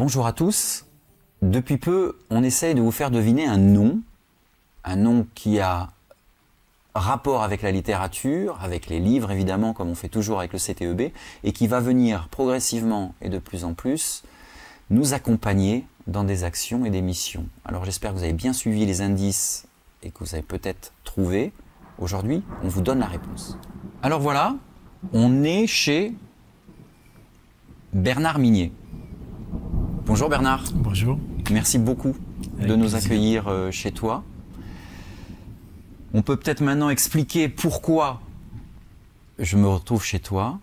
bonjour à tous. Depuis peu, on essaye de vous faire deviner un nom qui a rapport avec la littérature, avec les livres évidemment, comme on fait toujours avec le CTEB, et qui va venir progressivement et de plus en plus nous accompagner dans des actions et des missions. Alors j'espère que vous avez bien suivi les indices et que vous avez peut-être trouvé. Aujourd'hui, on vous donne la réponse. Alors voilà, on est chez Bernard Minier. Bonjour Bernard. Bonjour. Merci beaucoup de nous accueillir chez toi. On peut peut-être maintenant expliquer pourquoi je me retrouve chez toi.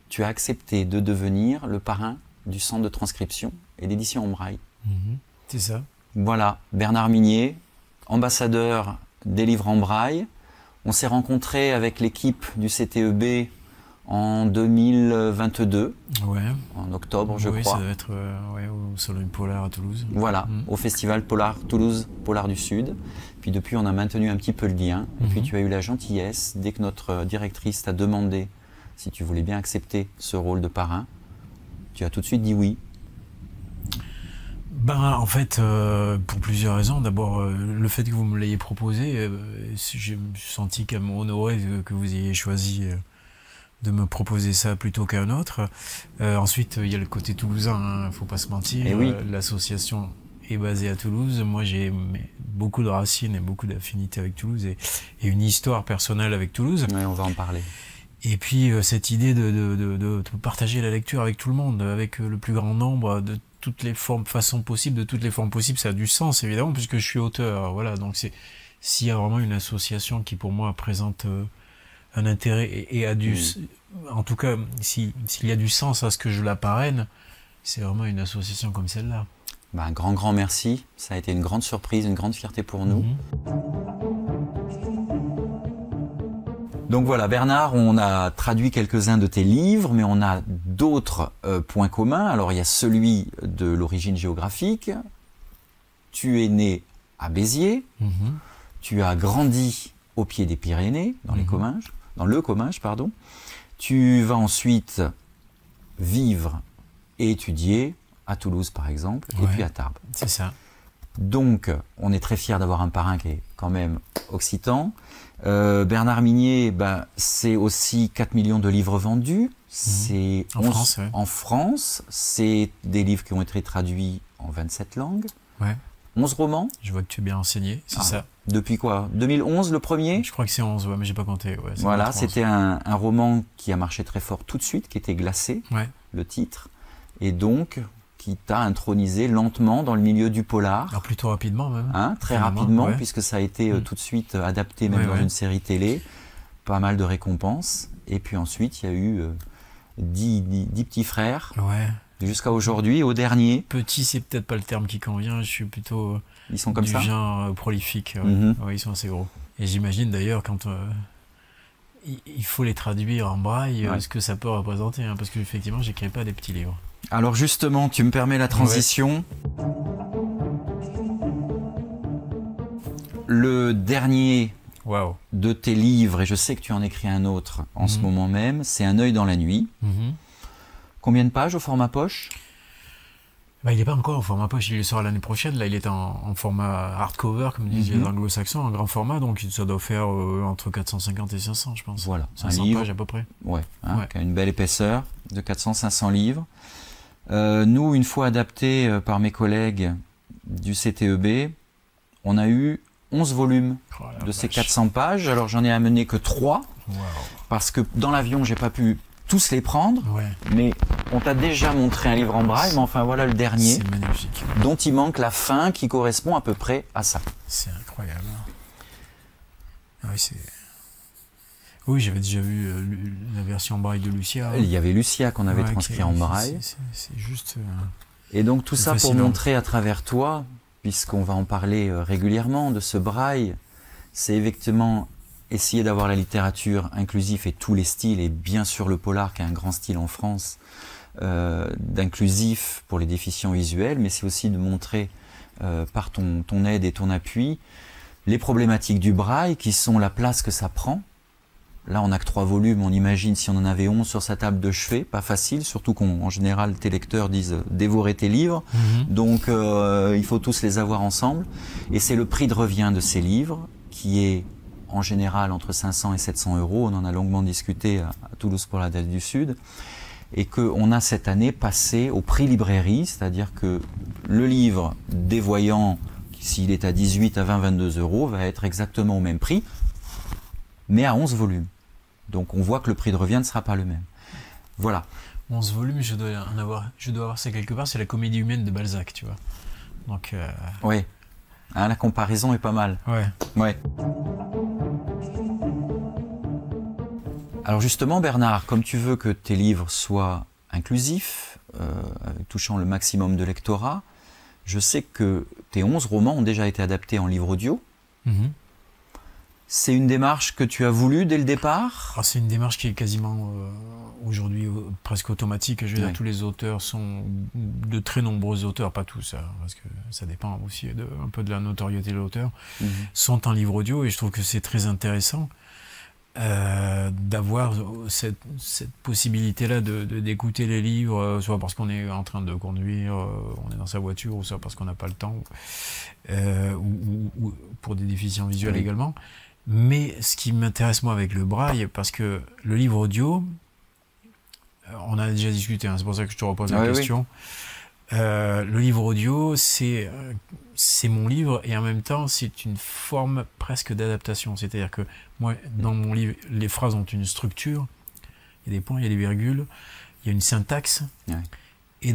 Tu as accepté de devenir le parrain du centre de transcription et d'édition en braille. C'est ça. Voilà, Bernard Minier, ambassadeur des livres en braille. On s'est rencontrés avec l'équipe du CTEB en 2022, en octobre je crois. Oui, ça doit être au Salon du Polar à Toulouse. Voilà, au festival Polar Toulouse, Polar du Sud. Puis depuis, on a maintenu un petit peu le lien. Et puis tu as eu la gentillesse, dès que notre directrice t'a demandé si tu voulais bien accepter ce rôle de parrain, tu as tout de suite dit oui. En fait, pour plusieurs raisons. D'abord, le fait que vous me l'ayez proposé, j'ai senti quand même honoré que vous ayez choisi de me proposer ça plutôt qu'un autre. Ensuite, il y a le côté toulousain, il ne faut pas se mentir. Et oui. L'association est basée à Toulouse. Moi, j'ai beaucoup de racines et beaucoup d'affinités avec Toulouse et une histoire personnelle avec Toulouse. Oui, on va en parler. Et puis, cette idée de partager la lecture avec tout le monde, avec le plus grand nombre, de toutes les façons possibles, de toutes les formes possibles, ça a du sens, évidemment, puisque je suis auteur. Voilà, donc s'il y a vraiment une association qui, pour moi, présente un intérêt et a du... En tout cas, s'il y a du sens à ce que je la parraine, c'est vraiment une association comme celle-là. Un grand merci. Ça a été une grande surprise, une grande fierté pour nous. Donc voilà, Bernard, on a traduit quelques-uns de tes livres, mais on a d'autres points communs. Alors il y a celui de l'origine géographique. Tu es né à Béziers. Tu as grandi au pied des Pyrénées, dans les Comminges, dans le Comminges, pardon. Tu vas ensuite vivre et étudier à Toulouse, par exemple, et puis à Tarbes. C'est ça. Donc, on est très fiers d'avoir un parrain qui est quand même occitan. Bernard Minier, c'est aussi 4 millions de livres vendus. C'est en France. C'est des livres qui ont été traduits en 27 langues. 11 romans. Je vois que tu es bien enseigné, c'est ça. Depuis quoi? 2011 le premier? Je crois que c'est 11, mais j'ai pas compté. Voilà, c'était un roman qui a marché très fort tout de suite, qui était Glacé, le titre, et donc qui t'a intronisé lentement dans le milieu du polar. Alors plutôt rapidement même. Très rapidement, puisque ça a été tout de suite adapté même dans une série télé, pas mal de récompenses, et puis ensuite il y a eu 10 petits frères. Jusqu'à aujourd'hui, au dernier. Petit, c'est peut-être pas le terme qui convient, je suis plutôt ils sont comme du ça genre prolifique. Ils sont assez gros. Et j'imagine d'ailleurs quand il faut les traduire en braille, ce que ça peut représenter, parce qu'effectivement, j'écris pas des petits livres. Alors justement, tu me permets la transition. Le dernier de tes livres, et je sais que tu en écris un autre en ce moment même, c'est Un œil dans la nuit. Combien de pages au format poche? Il n'est pas encore au format poche, il sort l'année prochaine. Là, il est en format hardcover, comme disaient les anglo-saxons, en grand format, donc ça doit faire entre 450 et 500, je pense. Voilà, 500 pages à peu près. Qui a une belle épaisseur, de 400-500 livres. Nous, une fois adapté par mes collègues du CTEB, on a eu 11 volumes de ces 400 pages. Alors, j'en ai amené que 3, parce que dans l'avion, j'ai pas pu tous les prendre, mais on t'a déjà montré un livre en braille, mais enfin voilà le dernier. C'est magnifique. Dont il manque la fin qui correspond à peu près à ça. C'est incroyable. Oui, j'avais déjà vu la version en braille de Lucia. Il y avait Lucia qu'on avait transcrit en braille. C'est juste... Et donc tout ça fascinant. pour montrer à travers toi, puisqu'on va en parler régulièrement de ce braille, c'est effectivement essayer d'avoir la littérature inclusive et tous les styles, et bien sûr le polar qui a un grand style en France, d'inclusif pour les déficients visuels, mais c'est aussi de montrer par ton aide et ton appui les problématiques du braille qui sont la place que ça prend Là, on n'a que 3 volumes, on imagine si on en avait 11 sur sa table de chevet, pas facile, surtout qu'en général, tes lecteurs disent dévorer tes livres, donc il faut tous les avoir ensemble. Et c'est le prix de revient de ces livres, qui est en général entre 500 et 700 euros, on en a longuement discuté à Toulouse pour la Delta du Sud, et qu'on a cette année passé au prix librairie, c'est-à-dire que le livre dévoyant, s'il est à 18, à 20, 22 euros, va être exactement au même prix, mais à 11 volumes. Donc on voit que le prix de revient ne sera pas le même. Voilà. 11 volumes, je dois avoir ça quelque part, c'est la comédie humaine de Balzac, tu vois. Donc, oui, hein, la comparaison est pas mal. Ouais. Ouais. Alors justement, Bernard, comme tu veux que tes livres soient inclusifs, touchant le maximum de lectorat, je sais que tes 11 romans ont déjà été adaptés en livre audio. C'est une démarche que tu as voulu dès le départ? C'est une démarche qui est quasiment aujourd'hui presque automatique. Je veux dire, tous les auteurs sont, de très nombreux auteurs, pas tous, parce que ça dépend aussi un peu de la notoriété de l'auteur, sont en livre audio, et je trouve que c'est très intéressant d'avoir cette possibilité-là d'écouter les livres, soit parce qu'on est en train de conduire, on est dans sa voiture, ou soit parce qu'on n'a pas le temps, ou pour des déficients visuels également. Mais ce qui m'intéresse moi avec le braille, parce que le livre audio, on a déjà discuté, c'est pour ça que je te repose la question. Le livre audio, c'est mon livre, et en même temps, c'est une forme presque d'adaptation. C'est-à-dire que moi, dans mon livre, les phrases ont une structure, il y a des points, il y a des virgules, il y a une syntaxe. Et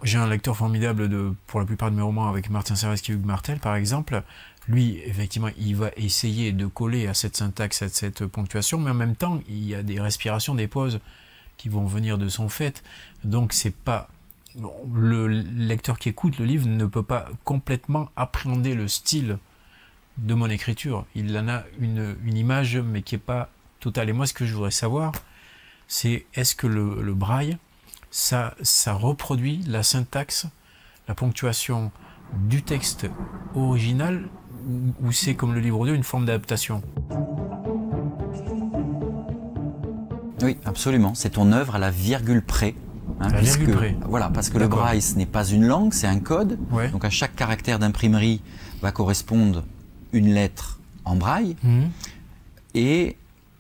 j'ai un lecteur formidable pour la plupart de mes romans avec Martin Servais et Hugues Martel, par exemple. Lui, effectivement, il va essayer de coller à cette syntaxe, à cette ponctuation, mais en même temps, il y a des respirations, des pauses qui vont venir de son fait. Donc, c'est pas... Le lecteur qui écoute le livre ne peut pas complètement appréhender le style de mon écriture. Il en a une image, mais qui n'est pas totale. Et moi, ce que je voudrais savoir, c'est est-ce que le braille, ça reproduit la syntaxe, la ponctuation du texte original, ou c'est comme le livre audio, une forme d'adaptation? Oui, absolument. C'est ton œuvre à la virgule près. Voilà, parce que le braille, ce n'est pas une langue, c'est un code. Donc à chaque caractère d'imprimerie va correspondre une lettre en braille. Et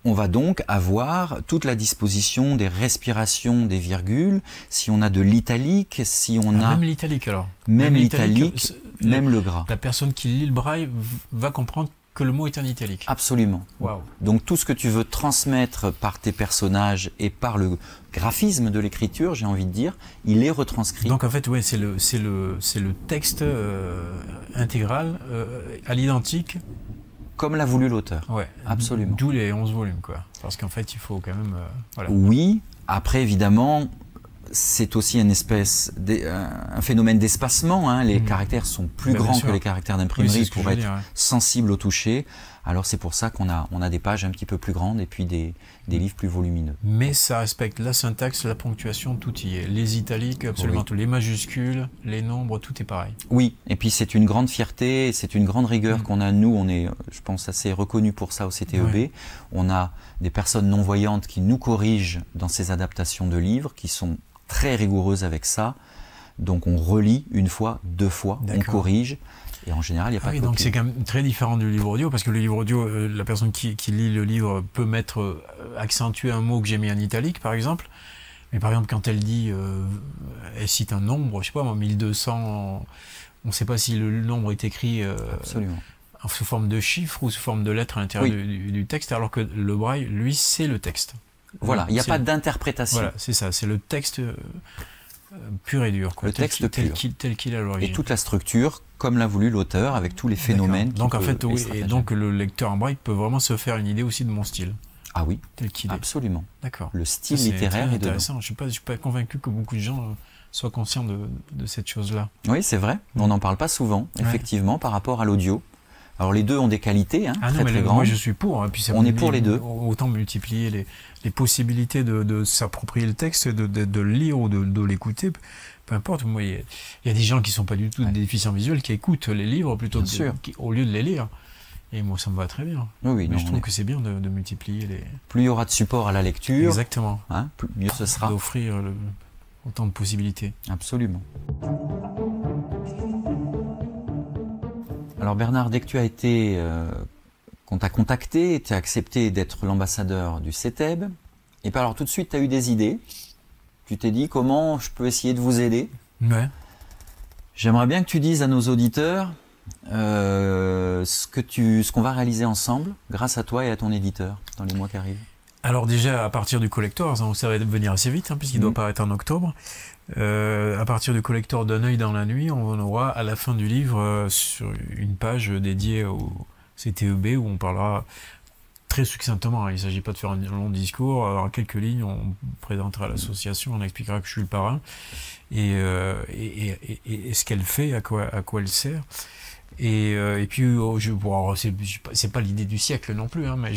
on va donc avoir toute la disposition des respirations, des virgules, si on a de l'italique, si on a... Même l'italique alors. Même l'italique, même le gras. La personne qui lit le braille va comprendre que le mot est en italique. Absolument. Wow. Donc tout ce que tu veux transmettre par tes personnages et par le graphisme de l'écriture, j'ai envie de dire, il est retranscrit. Donc en fait, ouais, c'est le texte intégral à l'identique. Comme l'a voulu l'auteur. Ouais, absolument. D'où les 11 volumes, quoi. Parce qu'en fait, il faut quand même... voilà. Oui, après évidemment, c'est aussi un phénomène d'espacement. Hein. Les caractères sont plus grands que les caractères d'imprimerie pour être sensibles au toucher. Alors c'est pour ça qu'on a des pages un petit peu plus grandes et puis des livres plus volumineux. Mais ça respecte la syntaxe, la ponctuation, tout y est. Les italiques, absolument tout. Les majuscules, les nombres, tout est pareil. Oui, et puis c'est une grande fierté, c'est une grande rigueur qu'on a. Nous, on est, je pense, assez reconnus pour ça au CTEB. On a des personnes non-voyantes qui nous corrigent dans ces adaptations de livres, qui sont très rigoureuses avec ça. Donc on relit une fois, 2 fois, on corrige. Et en général, il n'y a pas de copie. Donc c'est quand même très différent du livre audio, parce que le livre audio, la personne qui lit le livre peut accentuer un mot que j'ai mis en italique, par exemple. Mais par exemple, quand elle dit, elle cite un nombre, je sais pas moi, 1200, on ne sait pas si le nombre est écrit sous forme de chiffres ou sous forme de lettres à l'intérieur du texte, alors que le braille, lui, c'est le texte. Voilà, il n'y a pas d'interprétation. Voilà, c'est ça, c'est le texte pur et dur, quoi. Le texte tel qu'il est à l'origine. Et toute la structure, comme l'a voulu l'auteur, avec tous les phénomènes. Donc en fait, oui, et donc le lecteur en braille peut vraiment se faire une idée aussi de mon style. Ah oui, tel qu'il est. Absolument. D'accord. Le style littéraire est intéressant. Je suis pas convaincu que beaucoup de gens soient conscients de cette chose-là. Oui, c'est vrai. On n'en parle pas souvent, effectivement, par rapport à l'audio. Alors les deux ont des qualités très grandes. Moi je suis pour. Puis on est pour les deux. Autant multiplier les possibilités de s'approprier le texte, de le lire ou de l'écouter. Peu importe. Moi, il y a des gens qui ne sont pas du tout des déficients visuels qui écoutent les livres plutôt au lieu de les lire. Et moi, ça me va très bien. Oui, oui, mais non, je trouve que c'est bien de multiplier les... Plus il y aura de support à la lecture, Exactement. hein, mieux ce sera. D'offrir autant de possibilités. Absolument. Alors Bernard, dès que tu as été, qu'on t'a contacté, tu as accepté d'être l'ambassadeur du CETEB, et puis alors tout de suite tu as eu des idées. Tu t'es dit comment je peux essayer de vous aider. Ouais. J'aimerais bien que tu dises à nos auditeurs ce qu'on va réaliser ensemble grâce à toi et à ton éditeur dans les mois qui arrivent. Alors déjà, à partir du collector, ça va venir assez vite, hein, puisqu'il doit paraître en octobre. À partir du collector D'un œil dans la nuit, on aura à la fin du livre sur une page dédiée au CTEB où on parlera très succinctement. Il ne s'agit pas de faire un long discours. En quelques lignes, on présentera l'association, on expliquera que je suis le parrain et ce qu'elle fait, à quoi elle sert. Et puis, c'est pas l'idée du siècle non plus, hein, mais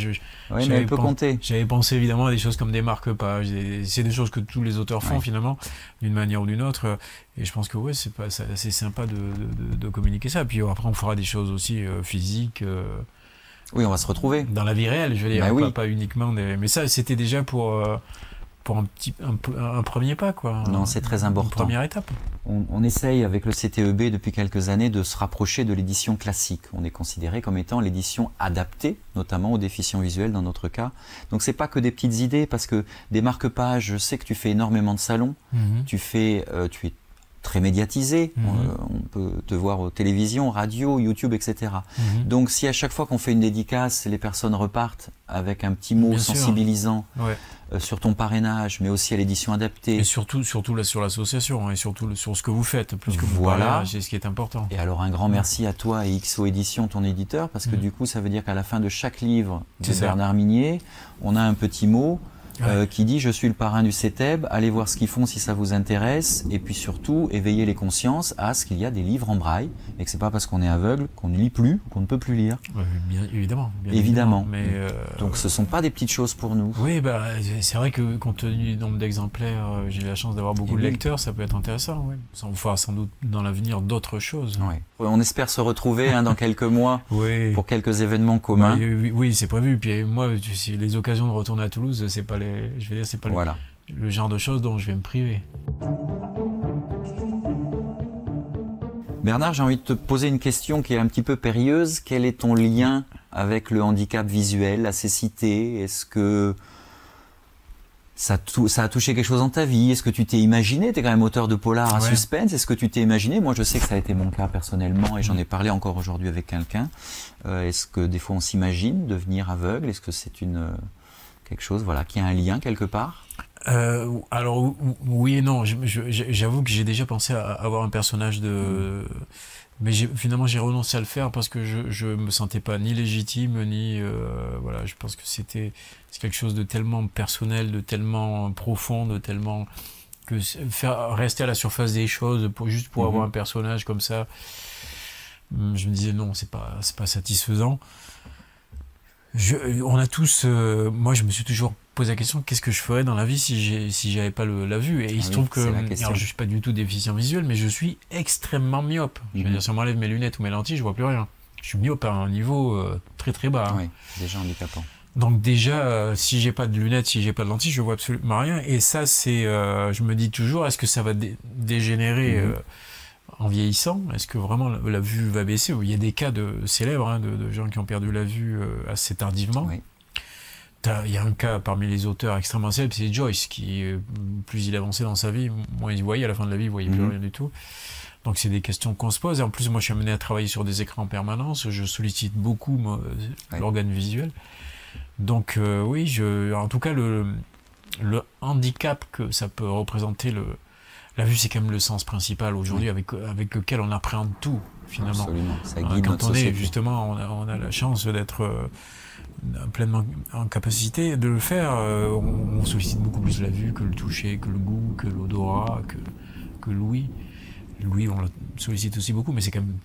oui, mais elle peut compter. J'avais pensé évidemment à des choses comme des marque-pages. C'est des choses que tous les auteurs font finalement, d'une manière ou d'une autre. Et je pense que ouais, c'est assez sympa de communiquer ça. Puis après, on fera des choses aussi physiques. Oui, on va se retrouver. Dans la vie réelle, je veux dire, pas uniquement mais ça, c'était déjà pour un premier pas, quoi. Non, c'est très important. Une première étape. On essaye avec le CTEB depuis quelques années de se rapprocher de l'édition classique. On est considéré comme étant l'édition adaptée, notamment aux déficients visuels dans notre cas. Donc c'est pas que des petites idées, parce que des marque-pages, je sais que tu fais énormément de salons, tu es très médiatisé, on peut te voir aux télévisions, radio, YouTube, etc. Donc si à chaque fois qu'on fait une dédicace, les personnes repartent avec un petit mot sensibilisant sur ton parrainage, mais aussi à l'édition adaptée. Et surtout là sur l'association, et surtout sur ce que vous faites, plus que vous parrainage, c'est ce qui est important. Et alors un grand merci à toi et XO Édition, ton éditeur, parce que du coup ça veut dire qu'à la fin de chaque livre de Bernard Minier, on a un petit mot qui dit « Je suis le parrain du CETEB, allez voir ce qu'ils font si ça vous intéresse, et puis surtout, éveillez les consciences à ce qu'il y a des livres en braille, et que c'est pas parce qu'on est aveugle qu'on ne lit plus, qu'on ne peut plus lire. » Bien évidemment. Mais donc ce sont pas des petites choses pour nous. Oui, c'est vrai que compte tenu du nombre d'exemplaires, j'ai la chance d'avoir beaucoup de lecteurs, ça peut être intéressant. Oui. On fera sans doute dans l'avenir d'autres choses. Oui. On espère se retrouver dans quelques mois pour quelques événements communs. Oui, c'est prévu. Puis moi, les occasions de retourner à Toulouse, c'est pas c'est pas le genre de choses dont je vais me priver. Bernard, j'ai envie de te poser une question qui est un petit peu périlleuse. Quel est ton lien avec le handicap visuel, la cécité? Est-ce que ça a touché quelque chose dans ta vie? Est-ce que tu t'es imaginé? Tu es quand même auteur de polar à suspense. Est-ce que tu t'es imaginé? Moi, je sais que ça a été mon cas personnellement et j'en ai parlé encore aujourd'hui avec quelqu'un. Est-ce que des fois on s'imagine devenir aveugle? Est-ce que c'est quelque chose qui a un lien quelque part? Alors oui et non. J'avoue que j'ai déjà pensé à avoir un personnage mais finalement j'ai renoncé à le faire parce que je me sentais pas ni légitime ni je pense que c'est quelque chose de tellement personnel, de tellement profond, de tellement que rester à la surface des choses juste pour avoir un personnage comme ça, je me disais non, c'est pas satisfaisant. On a tous, moi je me suis toujours posé la question, qu'est-ce que je ferais dans la vie si j'avais pas la vue? Et il se trouve que, alors je suis pas du tout déficient visuel, mais je suis extrêmement myope. Je veux dire, si on m'enlève mes lunettes ou mes lentilles, je vois plus rien. Je suis myope à un niveau très très bas. Oui, déjà handicapant. Donc déjà, si j'ai pas de lunettes, si j'ai pas de lentilles, je vois absolument rien. Et ça, je me dis toujours, est-ce que ça va dégénérer en vieillissant? Est-ce que vraiment la vue va baisser? Il y a des cas célèbres de gens qui ont perdu la vue assez tardivement. Oui. Il y a un cas parmi les auteurs extrêmement célèbres, c'est Joyce, qui plus il avançait dans sa vie, moins il voyait, à la fin de la vie, il voyait plus rien du tout. Donc c'est des questions qu'on se pose. Et en plus, moi je suis amené à travailler sur des écrans en permanence, je sollicite beaucoup l'organe visuel. Donc en tout cas, le handicap que ça peut représenter, la vue, c'est quand même le sens principal aujourd'hui avec lequel on appréhende tout, finalement. Absolument, ça guide quand notre on société. Justement, on a la chance d'être pleinement en capacité de le faire. On sollicite beaucoup plus la vue que le toucher, que le goût, que l'odorat, que l'ouïe. L'ouïe, on le sollicite aussi beaucoup, mais c'est quand même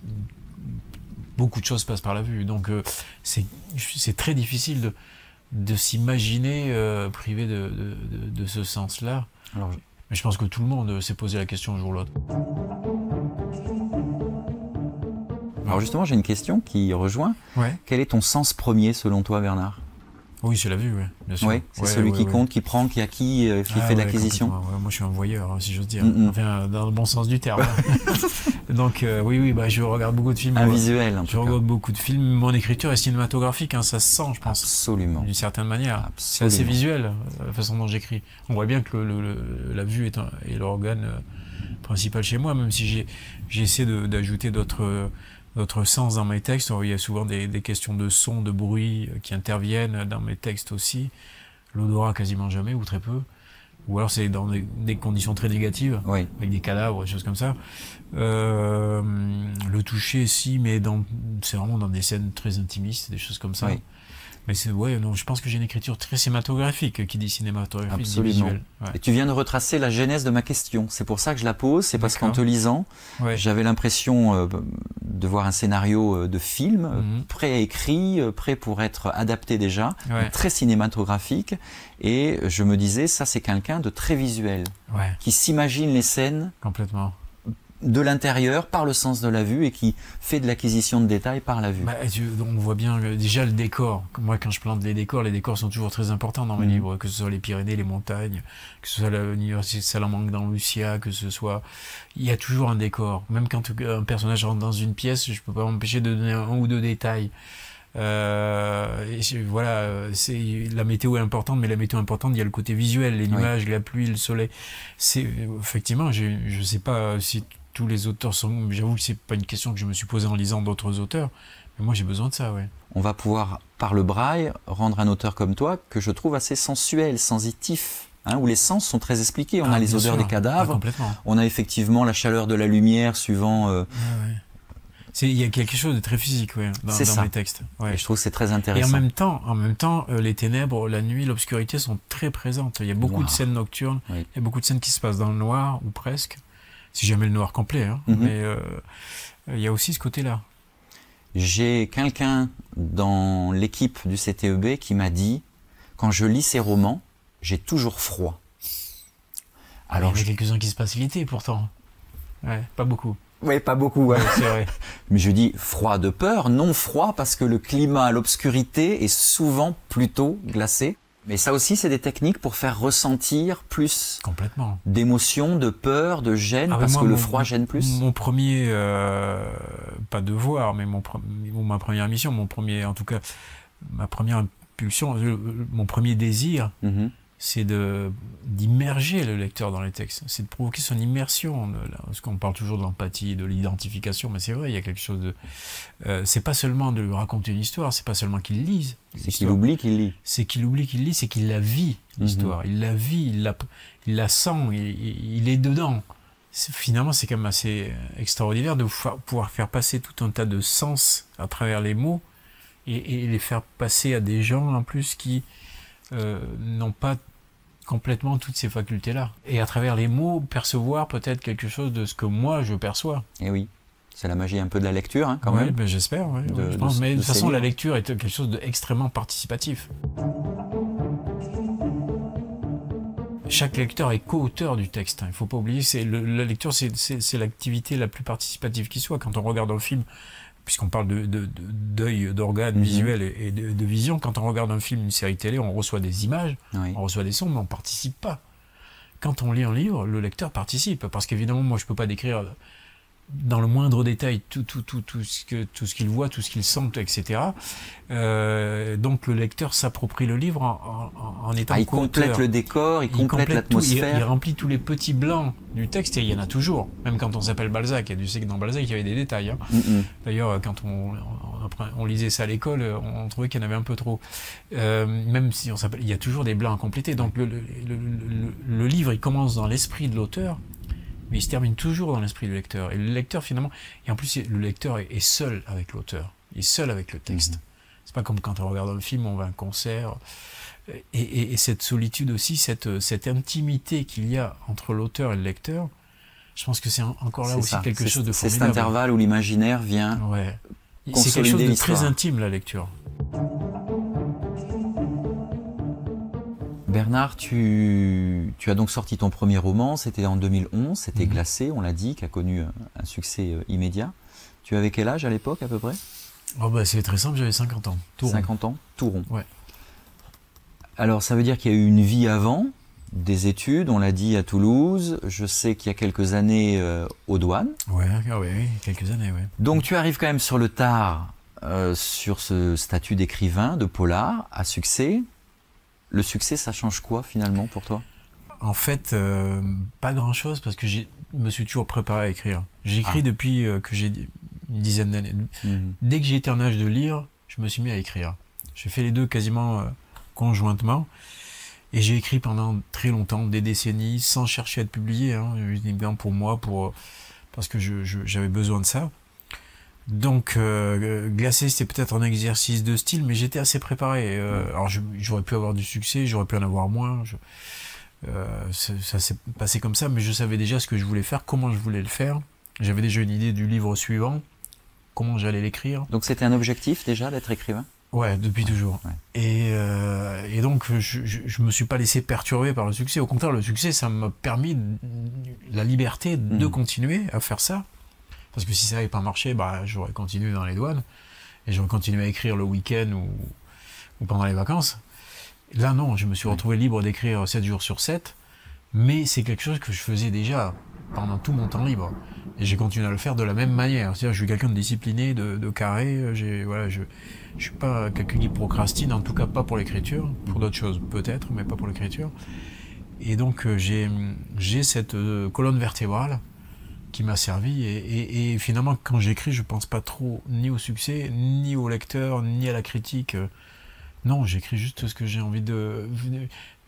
beaucoup de choses passent par la vue. Donc c'est très difficile de s'imaginer privé de ce sens-là. Mais je pense que tout le monde s'est posé la question un jour ou l'autre. Alors justement, j'ai une question qui rejoint. Ouais. Quel est ton sens premier selon toi, Bernard? Oui, c'est la vue, ouais, bien sûr. Oui, c'est Ouais, celui ouais, qui ouais. compte, qui prend, qui acquis, qui fait de l'acquisition. Ouais, moi, je suis un voyeur, hein, si j'ose dire. Mm-hmm. Enfin, dans le bon sens du terme. Donc, oui, bah, je regarde beaucoup de films. Un visuel, en Je tout cas. regarde beaucoup de films. Mon écriture est cinématographique, hein, ça se sent, je pense. Absolument. D'une certaine manière. C'est Absolument. assez visuel, la façon dont j'écris. On voit bien que la vue est l'organe principal chez moi, même si j'essaie d'ajouter d'autres sens dans mes textes. Il y a souvent des questions de son, de bruit qui interviennent dans mes textes aussi. L'odorat quasiment jamais, ou très peu. Ou alors c'est dans des conditions très négatives, Oui. avec des cadavres, des choses comme ça. Le toucher, si, mais c'est vraiment dans des scènes très intimistes, des choses comme ça. Oui. Mais non, je pense que j'ai une écriture très cinématographique, qui dit cinématographique, dit Absolument. visuel. Ouais. Et tu viens de retracer la genèse de ma question. C'est pour ça que je la pose. C'est parce qu'en te lisant, Ouais. j'avais l'impression de voir un scénario de film préécrit, prêt pour être adapté déjà, Ouais. très cinématographique. Et je me disais, ça c'est quelqu'un de très visuel, Ouais, qui s'imagine les scènes complètement. de l'intérieur par le sens de la vue et qui fait de l'acquisition de détails par la vue. Bah, on voit bien déjà le décor. Moi, quand je plante les décors sont toujours très importants dans mes livres, que ce soit les Pyrénées, les montagnes, que ce soit l'université de Salamanque dans Lucia, que ce soit... Il y a toujours un décor. Même quand un personnage rentre dans une pièce, je peux pas m'empêcher de donner un ou deux détails. Voilà, la météo est importante, mais la météo importante, il y a le côté visuel, les nuages, la pluie, le soleil. Effectivement, je sais pas si tous les auteurs sont... J'avoue que c'est pas une question que je me suis posée en lisant d'autres auteurs, mais moi j'ai besoin de ça, ouais. On va pouvoir, par le braille, rendre un auteur comme toi, que je trouve assez sensuel, sensitif, hein, où les sens sont très expliqués. On a les odeurs des cadavres, on a effectivement la chaleur de la lumière suivant... Ouais. Il y a quelque chose de très physique, ouais, dans mes textes. Ouais. Et je trouve que c'est très intéressant. Et en même temps, les ténèbres, la nuit, l'obscurité sont très présentes. Il y a beaucoup de scènes nocturnes, il y a beaucoup de scènes qui se passent dans le noir, ou presque. Si jamais le noir complet, hein. Mais il y a aussi ce côté-là. J'ai quelqu'un dans l'équipe du CTEB qui m'a dit, quand je lis ces romans, j'ai toujours froid. Alors, il y en a quelques-uns qui se passent l'été, pourtant. Ouais, pas beaucoup. Oui, pas beaucoup. Ouais. C'est vrai. Mais je dis froid de peur, non froid parce que le climat, l'obscurité est souvent plutôt glacé. Mais ça aussi, c'est des techniques pour faire ressentir plus d'émotions, de peur, de gêne, parce que le froid gêne plus. Mon premier, pas devoir, mais ma première mission, en tout cas, ma première impulsion, mon premier désir, c'est d'immerger le lecteur dans les textes, c'est de provoquer son immersion, parce qu'on parle toujours de l'empathie, de l'identification, mais c'est vrai, il y a quelque chose de... c'est pas seulement de lui raconter une histoire, c'est pas seulement qu'il lise. C'est qu'il oublie qu'il lit. C'est qu'il oublie qu'il lit, c'est qu'il la vit, l'histoire. Il la vit, il la sent, il est dedans. Finalement, c'est quand même assez extraordinaire de pouvoir faire passer tout un tas de sens à travers les mots et les faire passer à des gens, en plus, qui n'ont pas complètement toutes ces facultés-là. Et à travers les mots, percevoir peut-être quelque chose de ce que moi, je perçois. Et oui. C'est la magie un peu de la lecture, hein, quand même. Ben j'espère, je pense. Mais de toute façon, la lecture est quelque chose d'extrêmement participatif. Chaque lecteur est co-auteur du texte. Il ne faut pas oublier, la lecture, c'est l'activité la plus participative qui soit. Quand on regarde un film, puisqu'on parle d'œil, d'organes visuels et de vision, quand on regarde un film, une série télé, on reçoit des images, on reçoit des sons, mais on ne participe pas. Quand on lit un livre, le lecteur participe. Parce qu'évidemment, moi, je ne peux pas décrire dans le moindre détail tout ce qu'il voit, tout ce qu'il sent, etc. Donc le lecteur s'approprie le livre en étant il complète le décor, il complète l'atmosphère. Il remplit tous les petits blancs du texte, et il y en a toujours. Même quand on s'appelle Balzac, tu sais que dans Balzac, il y avait des détails. Hein. D'ailleurs, quand on lisait ça à l'école, on trouvait qu'il y en avait un peu trop. Même si on s'appelle, il y a toujours des blancs à compléter. Donc le livre, il commence dans l'esprit de l'auteur, mais il se termine toujours dans l'esprit du lecteur. Et le lecteur, finalement, et en plus, le lecteur est seul avec l'auteur. Il est seul avec le texte. C'est pas comme quand on regarde un film, on va à un concert. Et cette solitude aussi, cette intimité qu'il y a entre l'auteur et le lecteur, je pense que c'est encore là aussi quelque chose de formidable. C'est cet intervalle où l'imaginaire vient c'est quelque chose de très intime, la lecture. Bernard, tu as donc sorti ton premier roman, c'était en 2011, c'était Glacé, on l'a dit, qui a connu un succès immédiat. Tu avais quel âge à l'époque à peu près? Oh bah c'est très simple, j'avais 50 ans. Tout 50 ans, tout rond. Ouais. Alors ça veut dire qu'il y a eu une vie avant, des études, on l'a dit à Toulouse, je sais qu'il y a quelques années aux douanes. Ouais, oui, quelques années, ouais. Donc tu arrives quand même sur le tard, sur ce statut d'écrivain, de polar, à succès. Le succès, ça change quoi finalement pour toi? En fait, pas grand-chose parce que je me suis toujours préparé à écrire. J'écris depuis que j'ai une dizaine d'années. Dès que j'ai été en âge de lire, je me suis mis à écrire. J'ai fait les deux quasiment conjointement. Et j'ai écrit pendant très longtemps, des décennies, sans chercher à être publié, hein, uniquement pour moi, parce que j'avais besoin de ça. Donc, Glacé, c'était peut-être un exercice de style, mais j'étais assez préparé. Alors, j'aurais pu avoir du succès, j'aurais pu en avoir moins. Ça s'est passé comme ça, mais je savais déjà ce que je voulais faire, comment je voulais le faire. J'avais déjà une idée du livre suivant, comment j'allais l'écrire. Donc, c'était un objectif déjà d'être écrivain? Ouais, depuis toujours. Ouais. Et donc, je me suis pas laissé perturber par le succès. Au contraire, le succès, ça m'a permis la liberté de continuer à faire ça. Parce que si ça n'avait pas marché, bah, j'aurais continué dans les douanes. Et j'aurais continué à écrire le week-end ou pendant les vacances. Là, non, je me suis retrouvé libre d'écrire 7 jours sur 7. Mais c'est quelque chose que je faisais déjà pendant tout mon temps libre. Et j'ai continué à le faire de la même manière. C'est-à-dire, je suis quelqu'un de discipliné, de carré. Voilà, je suis pas quelqu'un qui procrastine, en tout cas pas pour l'écriture. Pour d'autres choses, peut-être, mais pas pour l'écriture. Et donc, j'ai cette colonne vertébrale qui m'a servi. Et finalement, quand j'écris, je pense pas trop ni au succès, ni au lecteur, ni à la critique. Non, j'écris juste ce que j'ai envie de...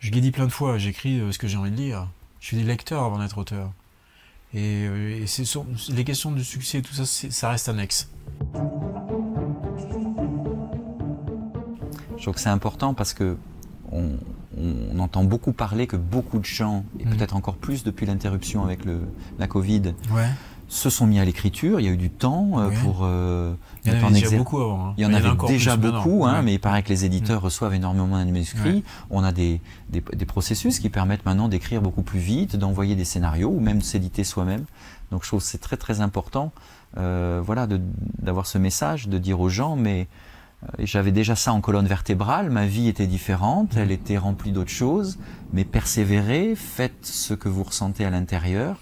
Je l'ai dit plein de fois, j'écris ce que j'ai envie de lire. Je suis lecteur avant d'être auteur. Et les questions du succès, tout ça, ça reste annexe. Je trouve que c'est important parce que on entend beaucoup parler que beaucoup de gens, et peut-être encore plus depuis l'interruption avec la Covid, se sont mis à l'écriture. Il y a eu du temps pour... il y en avait déjà beaucoup avant. Hein. Il y en avait déjà beaucoup, mais il paraît que les éditeurs reçoivent énormément de manuscrits. On a des processus qui permettent maintenant d'écrire beaucoup plus vite, d'envoyer des scénarios ou même de s'éditer soi-même. Donc je trouve que c'est très très important voilà, d'avoir ce message, de dire aux gens, mais j'avais déjà ça en colonne vertébrale, ma vie était différente, elle était remplie d'autres choses, mais persévérez, faites ce que vous ressentez à l'intérieur.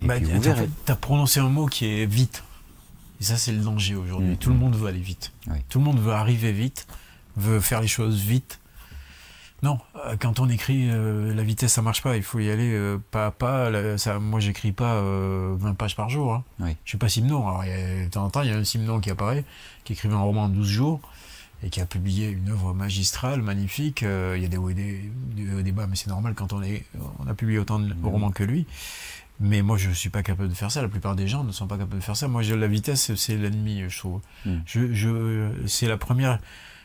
Bah, tu as prononcé un mot qui est vite. Et ça, c'est le danger aujourd'hui. Tout le monde veut aller vite. Oui. Tout le monde veut arriver vite, veut faire les choses vite. Non, quand on écrit, la vitesse, ça marche pas. Il faut y aller pas à pas. Moi, j'écris pas 20 pages par jour. Hein. Oui. Je suis pas Simon. Alors, de temps en temps, il y a un Simon qui apparaît, qui écrivait un roman en 12 jours et qui a publié une œuvre magistrale, magnifique. Il y a des hauts et des bas, mais c'est normal quand on a publié autant de romans que lui. Mais moi, je suis pas capable de faire ça. La plupart des gens ne sont pas capables de faire ça. Moi, la vitesse, c'est l'ennemi, je trouve. C'est la première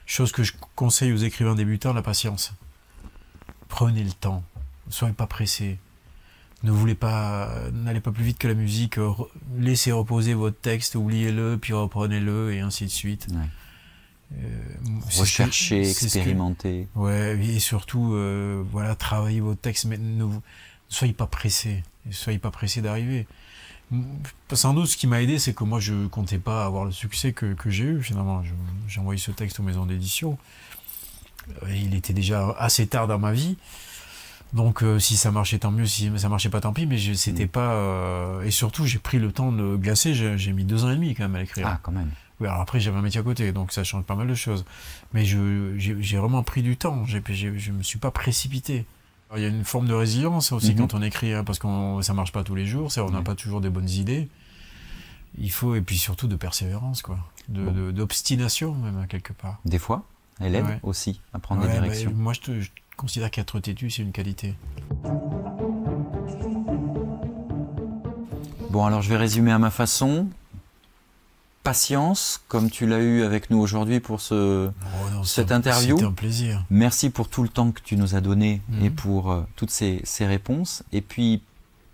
chose que je conseille aux écrivains débutants, la patience. Prenez le temps. Ne soyez pas pressés. N'allez pas plus vite que la musique. Laissez reposer votre texte, oubliez-le, puis reprenez-le, et ainsi de suite. Recherchez, expérimentez. Et surtout, voilà, travaillez votre texte, mais ne soyez pas pressés. Ne soyez pas pressés d'arriver. Sans doute, ce qui m'a aidé, c'est que moi, je comptais pas avoir le succès que j'ai eu, finalement. J'ai envoyé ce texte aux maisons d'édition. Il était déjà assez tard dans ma vie. Donc, si ça marchait, tant mieux. Si ça marchait pas, tant pis. Mais c'était pas... Et surtout, j'ai pris le temps de glacer. J'ai mis 2 ans et demi, quand même, à l'écrire. Ah, quand même. Oui, alors après, j'avais un métier à côté. Donc, ça change pas mal de choses. Mais j'ai vraiment pris du temps. Je me suis pas précipité. Il y a une forme de résilience aussi quand on écrit, hein, parce que ça marche pas tous les jours, on n'a pas toujours des bonnes idées. Il faut, et puis surtout de persévérance, quoi, d'obstination même, quelque part. Des fois, elle aide aussi à prendre des directions. Moi, je considère qu'être têtu, c'est une qualité. Bon, alors je vais résumer à ma façon. Patience, comme tu l'as eu avec nous aujourd'hui pour cette interview. C'était un plaisir. Merci pour tout le temps que tu nous as donné et pour toutes ces réponses. Et puis,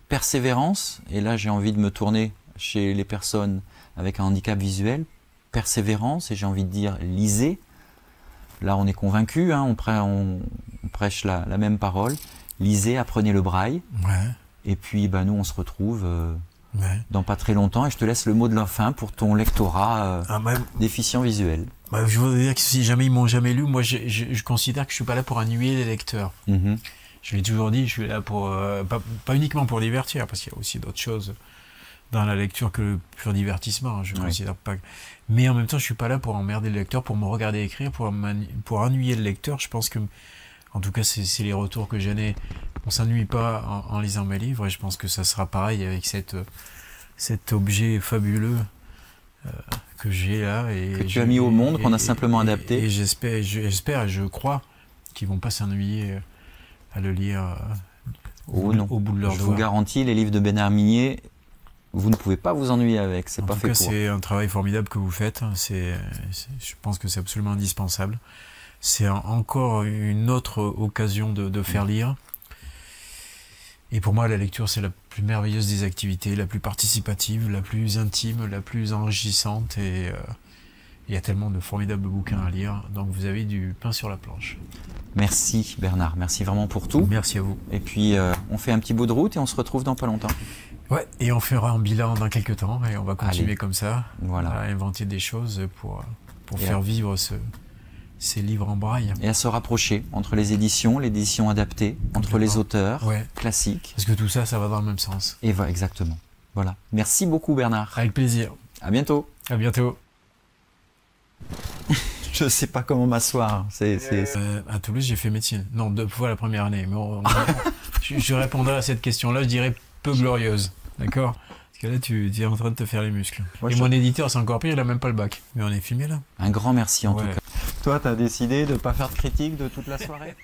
persévérance, et là j'ai envie de me tourner chez les personnes avec un handicap visuel. Persévérance, et j'ai envie de dire lisez. là on est convaincu, hein, on prêche la même parole. Lisez, apprenez le braille. Ouais. Et puis nous on se retrouve Ouais. dans pas très longtemps et je te laisse le mot de la fin pour ton lectorat déficient visuel. Je voudrais dire que si jamais ils m'ont jamais lu, moi je considère que je suis pas là pour ennuyer les lecteurs. Je l'ai toujours dit, je suis là pour pas uniquement pour divertir, parce qu'il y a aussi d'autres choses dans la lecture que le pur divertissement. Je considère pas. Mais en même temps, je suis pas là pour emmerder le lecteur, pour me regarder écrire, pour ennuyer le lecteur. Je pense que, en tout cas, c'est les retours que j'en ai. On s'ennuie pas en lisant mes livres, et je pense que ça sera pareil avec cet objet fabuleux que j'ai là et que tu as mis au monde, qu'on a simplement adapté. Et j'espère et je crois qu'ils vont pas s'ennuyer à le lire au bout de leurs doigts. Je vous garantis, les livres de Bernard Minier, vous ne pouvez pas vous ennuyer avec, c'est pas fait pour. C'est un travail formidable que vous faites, je pense que c'est absolument indispensable. C'est encore une autre occasion de faire lire. Et pour moi, la lecture, c'est la plus merveilleuse des activités, la plus participative, la plus intime, la plus enrichissante. Et il y a tellement de formidables bouquins à lire. Donc vous avez du pain sur la planche. Merci Bernard, merci vraiment pour tout. Merci à vous. Et puis on fait un petit bout de route et on se retrouve dans pas longtemps. Ouais, et on fera un bilan dans quelques temps et on va continuer comme ça, voilà. À inventer des choses pour faire vivre ces livres en braille. Et à se rapprocher entre les éditions adaptées, entre les auteurs classiques. Parce que tout ça, ça va dans le même sens. Et voilà, exactement. Voilà. Merci beaucoup Bernard. Avec plaisir. À bientôt. À bientôt. Je ne sais pas comment m'asseoir. À Toulouse, j'ai fait médecine. Non, 2 fois la première année. Mais je répondrai à cette question-là, je dirais peu glorieuse. D'accord ? Parce que là, tu es en train de te faire les muscles. Et mon éditeur, c'est encore pire, il n'a même pas le bac. Mais on est filmé là. Un grand merci en tout cas. Toi, tu as décidé de ne pas faire de critique de toute la soirée ?